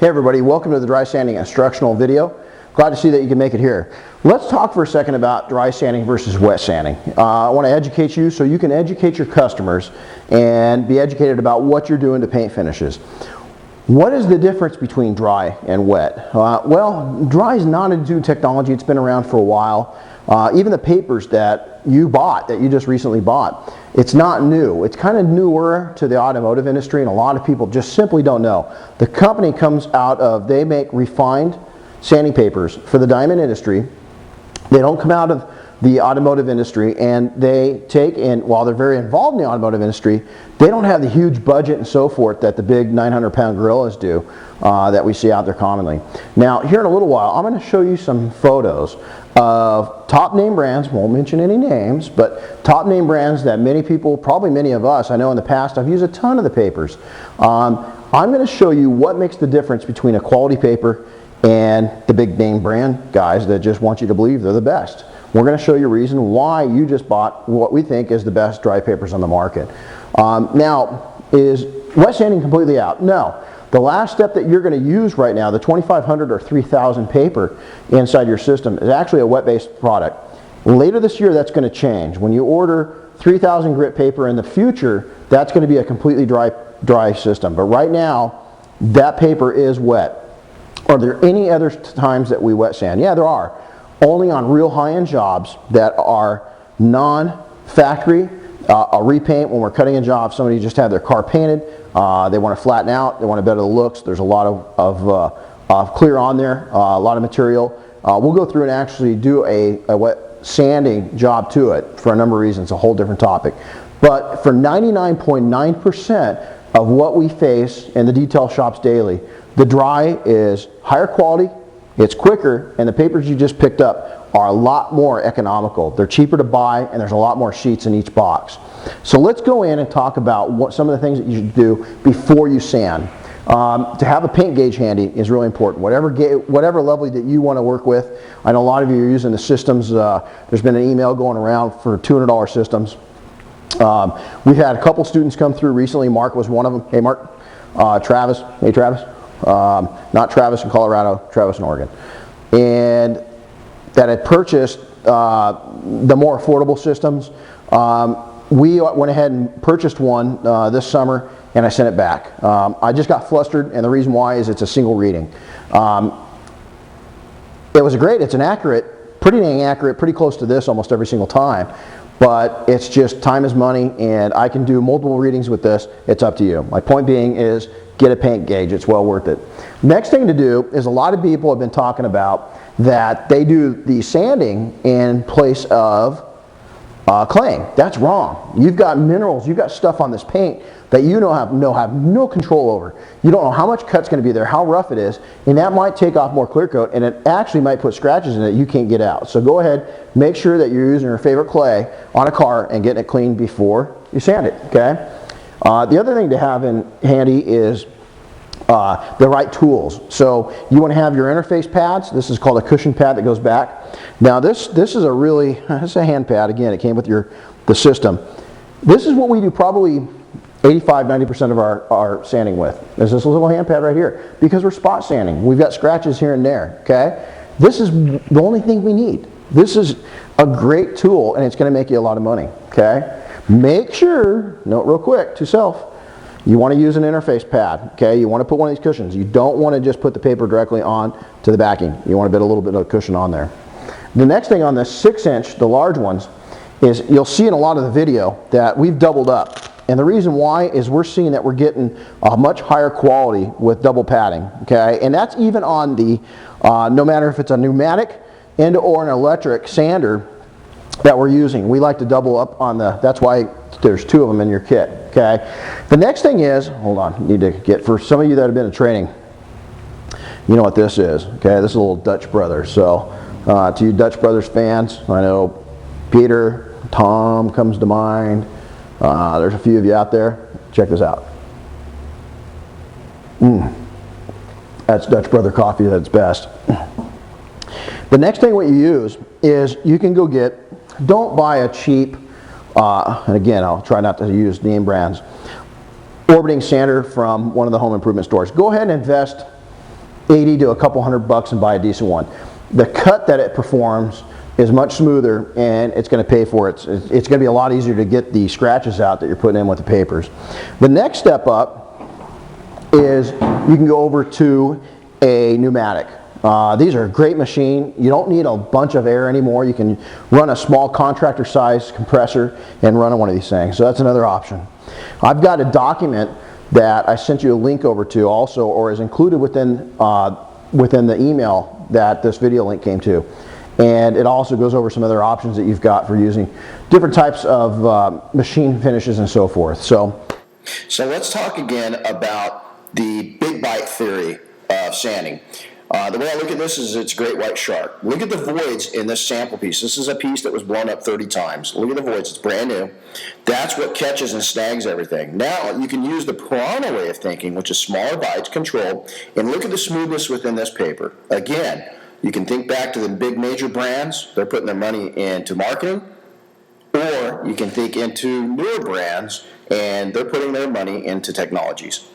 Hey everybody, welcome to the dry sanding instructional video. Glad to see that you can make it here. Let's talk for a second about dry sanding versus wet sanding. I want to educate you so you can educate your customers and be educated about what you're doing to paint finishes. What is the difference between dry and wet? Well, dry is not a new technology. It's been around for a while. Even the papers that you bought, that you just recently bought, it's not new. It's kind of newer to the automotive industry, and a lot of people just simply don't know. The company comes out of, they make refined sanding papers for the diamond industry. They don't come out of the automotive industry, and they take in, while they're very involved in the automotive industry, they don't have the huge budget and so forth that the big 900-pound gorillas do that we see out there commonly. Now, here in a little while, I'm going to show you some photos of top name brands, won't mention any names, but top name brands that many people, probably many of us, I know in the past, I've used a ton of the papers. I'm going to show you what makes the difference between a quality paper and the big name brand guys that just want you to believe they're the best. We're going to show you a reason why you just bought what we think is the best dry papers on the market. Now, is wet sanding completely out? No. The last step that you're going to use right now, the 2500 or 3000 paper inside your system, is actually a wet-based product. Later this year, that's going to change. When you order 3000 grit paper in the future, that's going to be a completely dry system. But right now, that paper is wet. Are there any other times that we wet sand? Yeah, there are. Only on real high-end jobs that are non-factory. A repaint, when we're cutting a job, somebody just had their car painted, they want to flatten out, they want to better the looks, there's a lot of clear on there, a lot of material. We'll go through and actually do a wet sanding job to it for a number of reasons, a whole different topic. But for 99.9% of what we face in the detail shops daily, the dry is higher quality, it's quicker, and the papers you just picked up are a lot more economical. They're cheaper to buy, and there's a lot more sheets in each box. So let's go in and talk about what some of the things that you should do before you sand. To have a paint gauge handy is really important. Whatever level that you want to work with. I know a lot of you are using the systems. There's been an email going around for $200 systems. We've had a couple students come through recently. Mark was one of them. Hey Mark. Travis. Hey Travis. Not Travis in Colorado, Travis in Oregon. And that had purchased the more affordable systems. We went ahead and purchased one this summer, and I sent it back. I just got flustered, and the reason why is it's a single reading. It was great. It's pretty dang accurate, pretty close to this almost every single time. But it's just time is money, and I can do multiple readings with this. It's up to you. My point being is get a paint gauge. It's well worth it. Next thing to do is a lot of people have been talking about that they do the sanding in place of claying. That's wrong. You've got minerals, you've got stuff on this paint that you have no control over. You don't know how much cut's going to be there, how rough it is, and that might take off more clear coat, and it actually might put scratches in it you can't get out. So go ahead, make sure that you're using your favorite clay on a car and getting it clean before you sand it. Okay. The other thing to have handy is the right tools. So you want to have your interface pads. This is called a cushion pad that goes back. Now this is this is a hand pad. Again, it came with the system. This is what we do probably 85–90% of our sanding with. There's this little hand pad right here because we're spot sanding. We've got scratches here and there. Okay, this is the only thing we need. This is a great tool, and it's going to make you a lot of money. Okay, make sure, note real quick to self, you want to use an interface pad. Okay, you want to put one of these cushions. You don't want to just put the paper directly on to the backing. You want to put a little bit of cushion on there. The next thing on this 6-inch, the large ones, is you'll see in a lot of the video that we've doubled up. And the reason why is we're seeing that we're getting a much higher quality with double padding. Okay, and that's even on the, no matter if it's a pneumatic and or an electric sander that we're using. We like to double up on that's why there's 2 of them in your kit. Okay. The next thing is, hold on, need to get, for some of you that have been in training, you know what this is. Okay, this is a little Dutch Brothers. So to you Dutch Brothers fans, I know Peter, Tom comes to mind. There's a few of you out there. Check this out. That's Dutch Brother coffee at its best. The next thing what you use is you can go get, don't buy a cheap, and again I'll try not to use name brands, orbiting sander from one of the home improvement stores. Go ahead and invest $80 to a couple $100 and buy a decent one. The cut that it performs is much smoother, and it's going to pay for it. It's going to be a lot easier to get the scratches out that you're putting in with the papers. The next step up is you can go over to a pneumatic. These are a great machine. You don't need a bunch of air anymore. You can run a small contractor size compressor and run on one of these things. So that's another option. I've got a document that I sent you a link over to also, or is included within the email that this video link came to. And it also goes over some other options that you've got for using different types of machine finishes and so forth. So let's talk again about the big bite theory of sanding. The way I look at this is it's a great white shark. Look at the voids in this sample piece. This is a piece that was blown up 30 times. Look at the voids. It's brand new. That's what catches and snags everything. Now you can use the piranha way of thinking, which is smaller bites, controlled, and look at the smoothness within this paper. Again, you can think back to the big major brands. They're putting their money into marketing. Or you can think into newer brands, and they're putting their money into technologies.